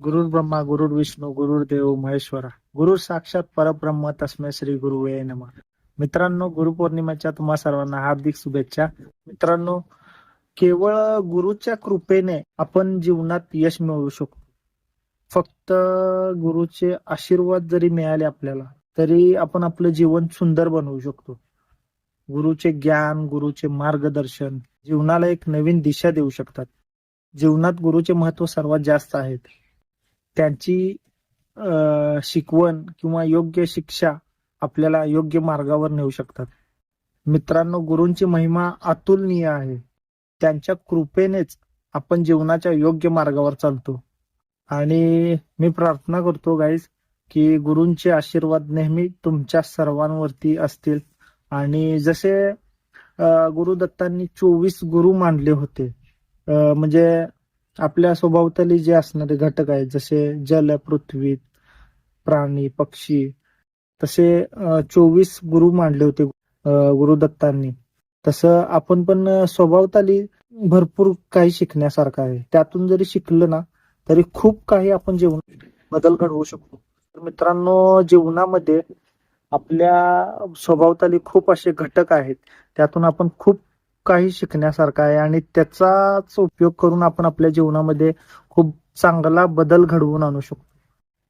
गुरुर् ब्रह्मा गुरुर्विष्णू गुरुर्देव महेश्वरा गुरु साक्षात परब्रह्म तस्मै श्री गुरुवे नमः. मित्रांनो, गुरुपौर्णिमेच्या तुम्हा सर्वांना हार्दिक शुभेच्छा. मित्रांनो, केवळ गुरुच्या कृपेने आपण जीवनात यश मिळवू शकतो. फक्त गुरुचे आशीर्वाद जरी मिळाले आपल्याला तरी आपण आपलं जीवन सुंदर बनवू शकतो. गुरुचे ज्ञान, गुरुचे मार्गदर्शन जीवनाला एक नवीन दिशा देऊ शकतात. जीवनात गुरुचे महत्व सर्वात जास्त आहे. त्यांची शिकवण किंवा योग्य शिक्षा आपल्याला योग्य मार्गावर नेऊ शकतात. मित्रांनो, गुरूंची महिमा अतुलनीय आहे. त्यांच्या कृपेनेच आपण जीवनाच्या योग्य मार्गावर चालतो. आणि मी प्रार्थना करतो गाईज की गुरूंचे आशीर्वाद नेहमी तुमच्या सर्वांवरती असतील. आणि जसे गुरुदत्तांनी 24 गुरु मानले होते, म्हणजे आपल्या स्वभावतली जे असणारे घटक आहेत जसे जल, पृथ्वी, प्राणी, पक्षी, तसे 24 गुरु मानले होते गुरुदत्तांनी. तसं आपण पण स्वभावताली भरपूर काही शिकण्यासारखं आहे. त्यातून जरी शिकलं ना तरी खूप काही आपण जीवनात बदल घडवू शकतो. तर मित्रांनो, जीवनामध्ये आपल्या स्वभावताली खूप असे घटक आहेत, त्यातून आपण खूप काही शिकण्यासारखं आहे आणि त्याचाच उपयोग करून आपण आपल्या जीवनामध्ये खूप चांगला बदल घडवून आणू शकतो.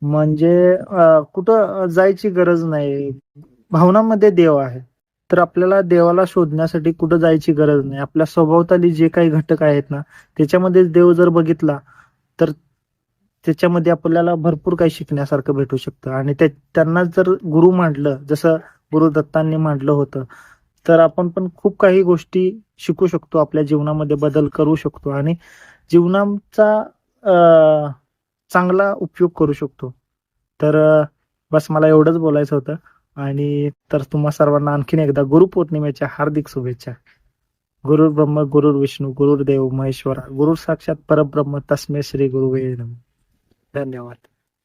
म्हणजे कुठं जायची गरज नाही. भावनांमध्ये देव आहे, तर आपल्याला देवाला शोधण्यासाठी कुठं जायची गरज नाही. आपल्या स्वभावताली जे काही घटक आहेत ना, त्याच्यामध्ये देव जर बघितला तर त्याच्यामध्ये आपल्याला भरपूर काही शिकण्यासारखं भेटू शकतं. आणि त्यांना जर गुरु मांडलं, जसं गुरुदत्तांनी मांडलं होतं, तर आपण पण खूप काही गोष्टी शिकू शकतो, आपल्या जीवनामध्ये बदल करू शकतो आणि जीवनाचा चांगला उपयोग करू शकतो. तर बस मला एवढंच बोलायचं होतं. आणि तर तुम्हा सर्वांना आणखीन एकदा गुरुपौर्णिमेच्या हार्दिक शुभेच्छा. गुरुर् ब्रह्म गुरुर्विष्णू गुरुर्देव महेश्वरा गुरु साक्षात परब्रह्म तस्मै श्री गुरुवे नमः. धन्यवाद.